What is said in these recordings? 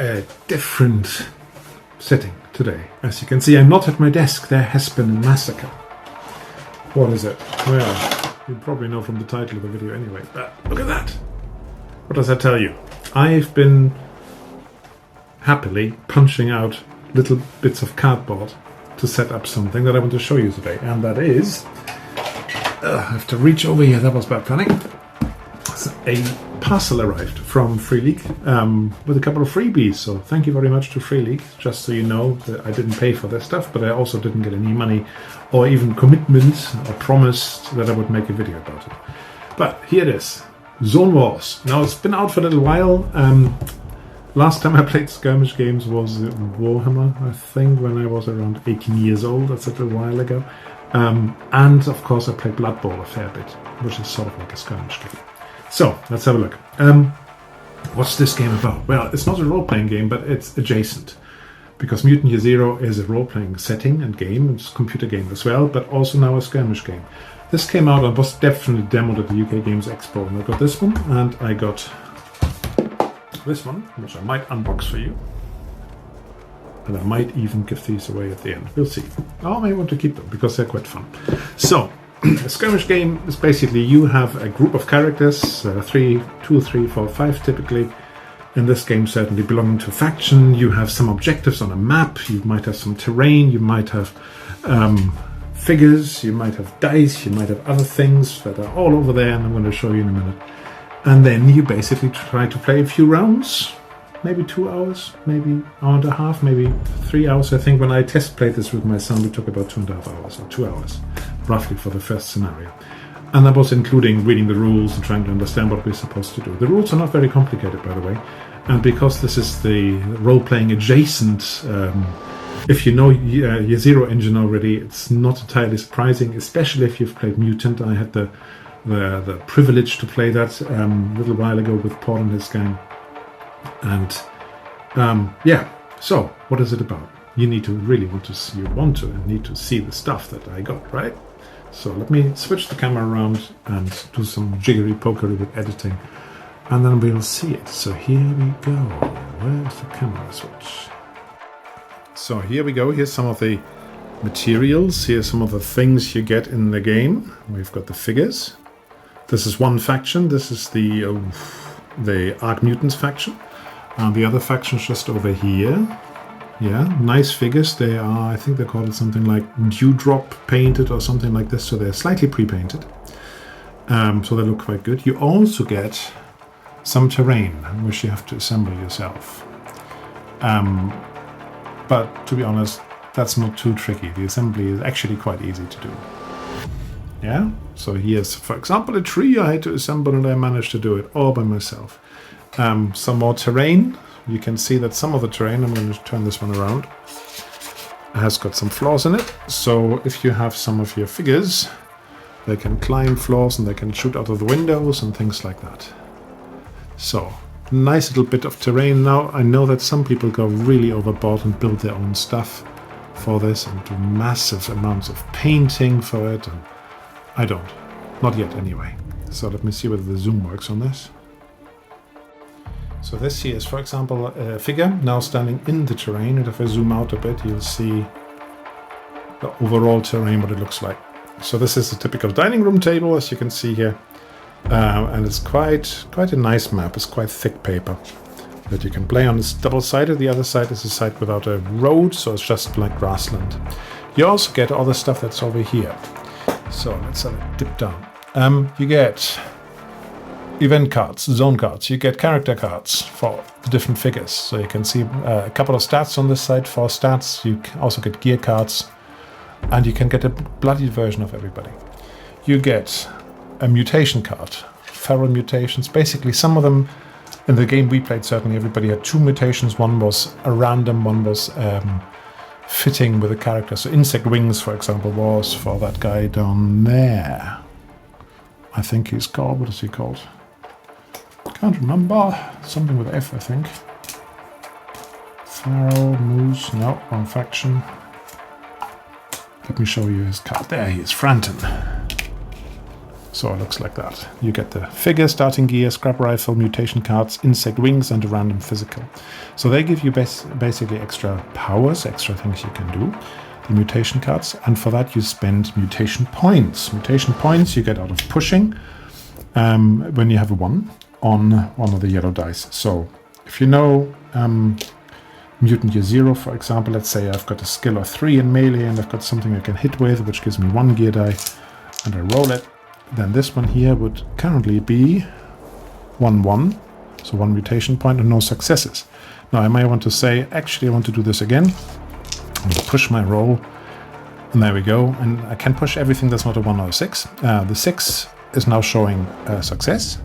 a different setting today. As you can see, I'm not at my desk. There has been a massacre. What is it? Well, you probably know from the title of the video anyway, but look at that. What does that tell you? I've been happily punching out little bits of cardboard to set up something that I want to show you today, and that is... I have to reach over here, that was bad planning. A parcel arrived from Free League with a couple of freebies, so thank you very much to Free League. Just so you know that I didn't pay for their stuff, but I also didn't get any money or even commitment or promise that I would make a video about it. But here it is, Zone Wars. Now it's been out for a little while. Last time I played skirmish games was Warhammer, I think, when I was around 18 years old. That's a little while ago. And of course I played Blood Bowl a fair bit, which is sort of like a skirmish game. So, let's have a look. What's this game about? Well, it's not a role-playing game, but it's adjacent. Because Mutant Year Zero is a role-playing setting and game. It's a computer game as well, but also now a skirmish game. This came out and was definitely demoed at the UK Games Expo. And I got this one, and I got this one, which I might unbox for you. And I might even give these away at the end. We'll see. I may want to keep them, because they're quite fun. So, a skirmish game is basically you have a group of characters, 2, 3, 4, 5 typically. In this game, certainly belonging to a faction. You have some objectives on a map. You might have some terrain. You might have figures. You might have dice. You might have other things that are all over there, and I'm going to show you in a minute. And then you basically try to play a few rounds. Maybe 2 hours, maybe an hour and a half, maybe 3 hours. I think when I test played this with my son, we took about 2.5 hours or 2 hours, roughly, for the first scenario. And that was including reading the rules and trying to understand what we're supposed to do. The rules are not very complicated, by the way. And because this is the role-playing adjacent, if you know Year Zero engine already, it's not entirely surprising, especially if you've played Mutant. I had the privilege to play that a little while ago with Paul and his gang. And yeah, so what is it about? You need to really need to see the stuff that I got, right? So let me switch the camera around and do some jiggery pokery with editing, and then we'll see it. So here we go. Where's the camera switch? So here we go. Here's some of the materials. Here's some of the things you get in the game. We've got the figures. This is one faction. This is the Arc Mutants faction. The other faction's just over here. Yeah, nice figures. They are, I think they call it something like dewdrop painted or something like this. So they're slightly pre-painted. So they look quite good. You also get some terrain, which you have to assemble yourself. But to be honest, that's not too tricky. The assembly is actually quite easy to do. Yeah, so here's, for example, a tree I had to assemble, and I managed to do it all by myself. Some more terrain. You can see that some of the terrain, I'm going to turn this one around, has got some floors in it. So if you have some of your figures, they can climb floors and they can shoot out of the windows and things like that. So, nice little bit of terrain. Now, I know that some people go really overboard and build their own stuff for this and do massive amounts of painting for it. And I don't. Not yet, anyway. So let me see whether the zoom works on this. So this here is, for example, a figure now standing in the terrain, and if I zoom out a bit, you'll see the overall terrain, what it looks like. So this is a typical dining room table, as you can see here, and it's quite a nice map. It's quite thick paper that you can play on. It's double-sided. The other side is a side without a road, so it's just like grassland. You also get all the stuff that's over here. So let's dip down. You get event cards, zone cards. You get character cards for the different figures. So you can see a couple of stats on this side, 4 stats. You also get gear cards, and you can get a bloody version of everybody. You get a mutation card, feral mutations. Basically, some of them in the game we played, certainly everybody had 2 mutations. One was a random, one was fitting with a character. So insect wings, for example, was for that guy down there. I think he's called, what is he called? Can't remember. Something with F, I think. Feral, Moose, no, wrong faction. Let me show you his card. There he is, Franton. So it looks like that. You get the figure, starting gear, scrap rifle, mutation cards, insect wings, and a random physical. So they give you basically extra powers, extra things you can do, the mutation cards, and for that you spend mutation points. Mutation points you get out of pushing when you have a 1 on one of the yellow dice. So if you know Mutant Year Zero, for example, let's say I've got a skill of 3 in melee and I've got something I can hit with, which gives me 1 gear die, and I roll it, then this one here would currently be 1-1, so 1 mutation point and no successes. Now I might want to say, actually I want to do this again. I'm going to push my roll, and there we go, and I can push everything that's not a 1 or a 6. The 6 is now showing success.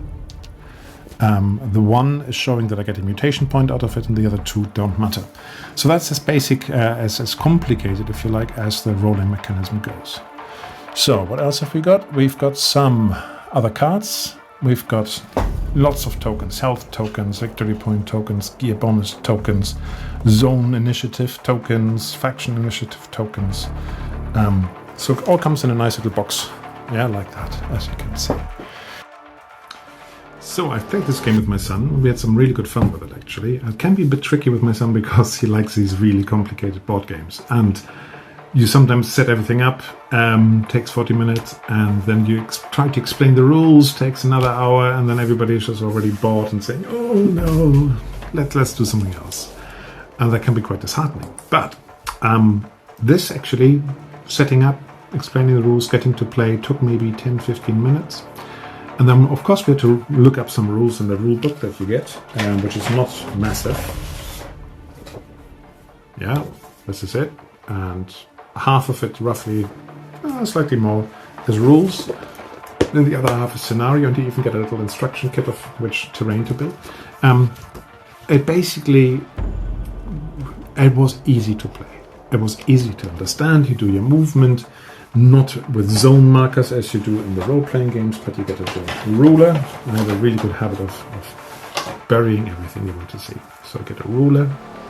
The 1 is showing that I get a mutation point out of it, and the other 2 don't matter. So that's as basic, as complicated, if you like, as the rolling mechanism goes. So what else have we got? We've got some other cards. We've got lots of tokens, health tokens, victory point tokens, gear bonus tokens, zone initiative tokens, faction initiative tokens. So it all comes in a nice little box. Yeah, like that, as you can see. So I've played this game with my son. We had some really good fun with it, actually. It can be a bit tricky with my son because he likes these really complicated board games. And you sometimes set everything up, takes 40 minutes, and then you try to explain the rules, takes another hour, and then everybody's just already bored and saying, oh no, let's do something else. And that can be quite disheartening. But this actually, setting up, explaining the rules, getting to play, took maybe 10-15 minutes. And then, of course, we had to look up some rules in the rule book that you get, which is not massive. Yeah, this is it. And half of it, roughly, slightly more, is rules. Then the other half is scenario, and you even get a little instruction kit of which terrain to build. It basically, it was easy to play. It was easy to understand. You do your movement, not with zone markers as you do in the role-playing games, but you get a ruler. I have a really good habit of burying everything you want to see. So get a ruler,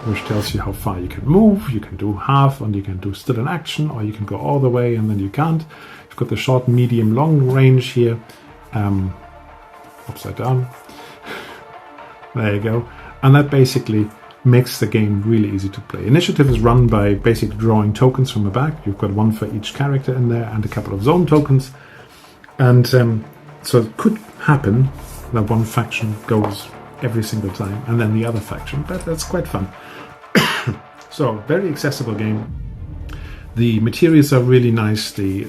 which tells you how far you can move. You can do half, and you can do still an action, or you can go all the way and then you can't. You've got the short, medium, long range here. Upside down. There you go. And that basically makes the game really easy to play. Initiative is run by basically drawing tokens from the back. You've got 1 for each character in there and a couple of zone tokens. And so it could happen that one faction goes every single time and then the other faction, but that's quite fun. So, very accessible game. The materials are really nice. The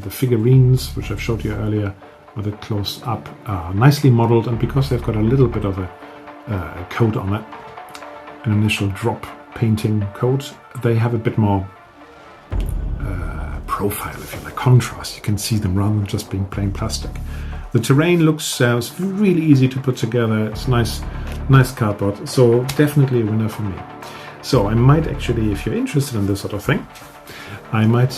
figurines, which I've showed you earlier, with it close up, are nicely modeled, and because they've got a little bit of a coat on it, an initial drop painting coat, they have a bit more profile, if you like, contrast. You can see them rather than just being plain plastic. The terrain looks really easy to put together. It's nice cardboard, so definitely a winner for me. So I might actually, if you're interested in this sort of thing, I might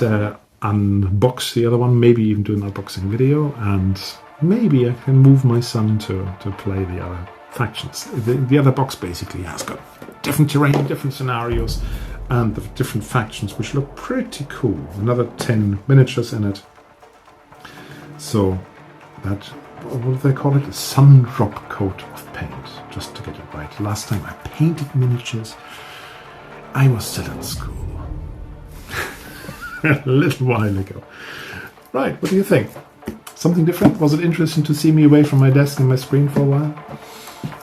unbox the other one, maybe even do an unboxing video, and maybe I can move my son to play the other factions. The other box basically has got different terrain, different scenarios, and the different factions, which look pretty cool. Another 10 miniatures in it. So that, what do they call it? A sun drop coat of paint, just to get it right. Last time I painted miniatures, I was still in school. A little while ago. Right, what do you think? Something different? Was it interesting to see me away from my desk and my screen for a while?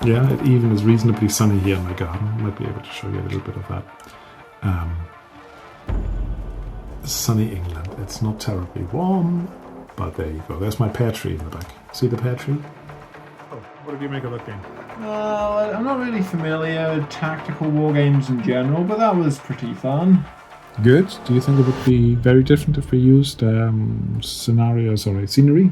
Yeah, it even is reasonably sunny here in my garden. Might be able to show you a little bit of that. Sunny England. It's not terribly warm, but there you go. There's my pear tree in the back. See the pear tree? Oh, what did you make of that game? I'm not really familiar with tactical war games in general, but that was pretty fun. Good. Do you think it would be very different if we used scenery?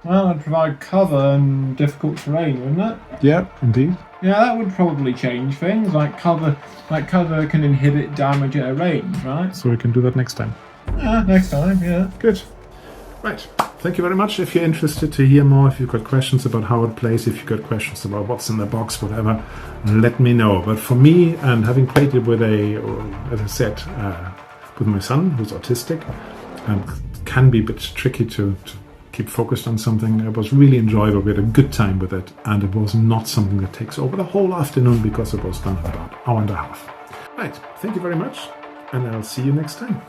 Well, it'd provide cover and difficult terrain, wouldn't it? Yeah, indeed. Yeah, that would probably change things. Like cover can inhibit damage at a range, right? So we can do that next time. Yeah, next time, yeah. Good. Right. Thank you very much. If you're interested to hear more, if you've got questions about how it plays, if you've got questions about what's in the box, whatever, let me know. But for me, and having played it with as I said, with my son, who's autistic, can be a bit tricky to keep focused on something. It was really enjoyable. We had a good time with it, and it was not something that takes over the whole afternoon because it was done in about an hour and a half. Right, thank you very much, and I'll see you next time.